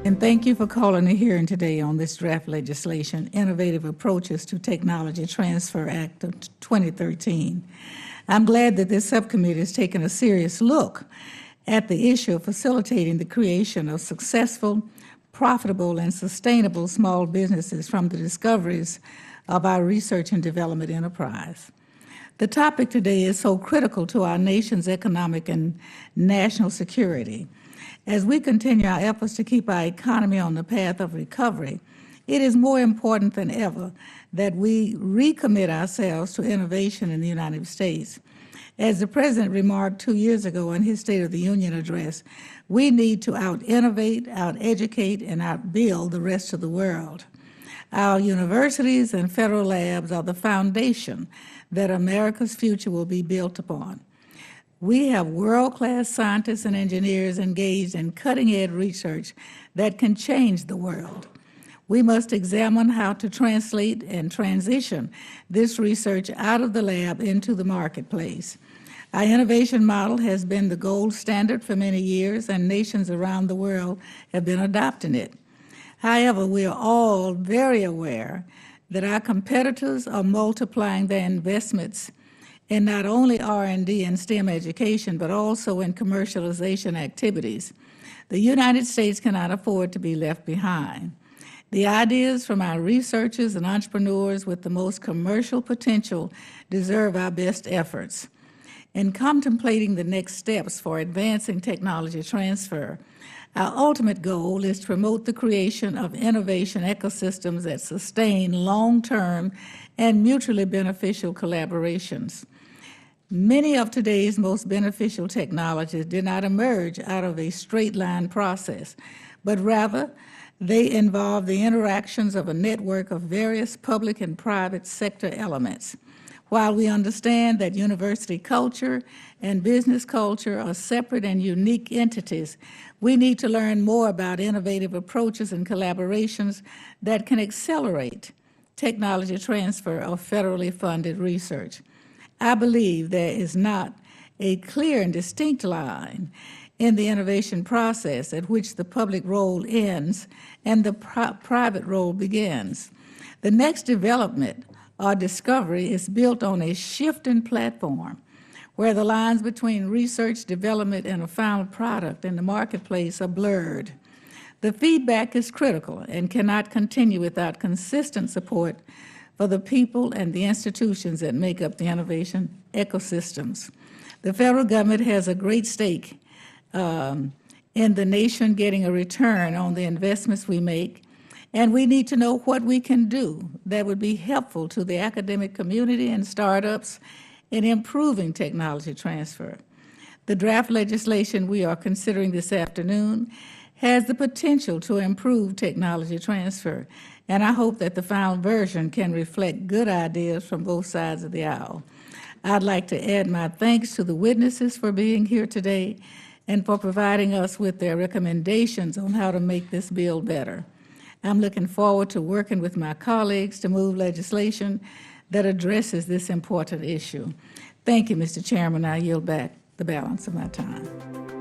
And thank you for calling a hearing today on this draft legislation, Innovative Approaches to Technology Transfer Act of 2013. I'm glad that this subcommittee has taken a serious look at the issue of facilitating the creation of successful, profitable, and sustainable small businesses from the discoveries of our research and development enterprise. The topic today is so critical to our nation's economic and national security. As we continue our efforts to keep our economy on the path of recovery, it is more important than ever that we recommit ourselves to innovation in the United States. As the President remarked 2 years ago in his State of the Union address, we need to out-innovate, out-educate, and out-build the rest of the world. Our universities and federal labs are the foundation that America's future will be built upon. We have world-class scientists and engineers engaged in cutting-edge research that can change the world. We must examine how to translate and transition this research out of the lab into the marketplace. Our innovation model has been the gold standard for many years, and nations around the world have been adopting it. However, we are all very aware that our competitors are multiplying their investments in not only R&D and STEM education, but also in commercialization activities. The United States cannot afford to be left behind. The ideas from our researchers and entrepreneurs with the most commercial potential deserve our best efforts. In contemplating the next steps for advancing technology transfer, our ultimate goal is to promote the creation of innovation ecosystems that sustain long-term and mutually beneficial collaborations. Many of today's most beneficial technologies did not emerge out of a straight-line process, but rather they involve the interactions of a network of various public and private sector elements. While we understand that university culture and business culture are separate and unique entities, we need to learn more about innovative approaches and collaborations that can accelerate technology transfer of federally funded research. I believe there is not a clear and distinct line in the innovation process at which the public role ends and the private role begins. The next development or discovery is built on a shifting platform where the lines between research, development, and a final product in the marketplace are blurred. The feedback is critical and cannot continue without consistent support for the people and the institutions that make up the innovation ecosystems. The federal government has a great stake in the nation getting a return on the investments we make, and we need to know what we can do that would be helpful to the academic community and startups in improving technology transfer. The draft legislation we are considering this afternoon has the potential to improve technology transfer, and I hope that the final version can reflect good ideas from both sides of the aisle. I'd like to add my thanks to the witnesses for being here today and for providing us with their recommendations on how to make this bill better. I'm looking forward to working with my colleagues to move legislation that addresses this important issue. Thank you, Mr. Chairman. I yield back the balance of my time.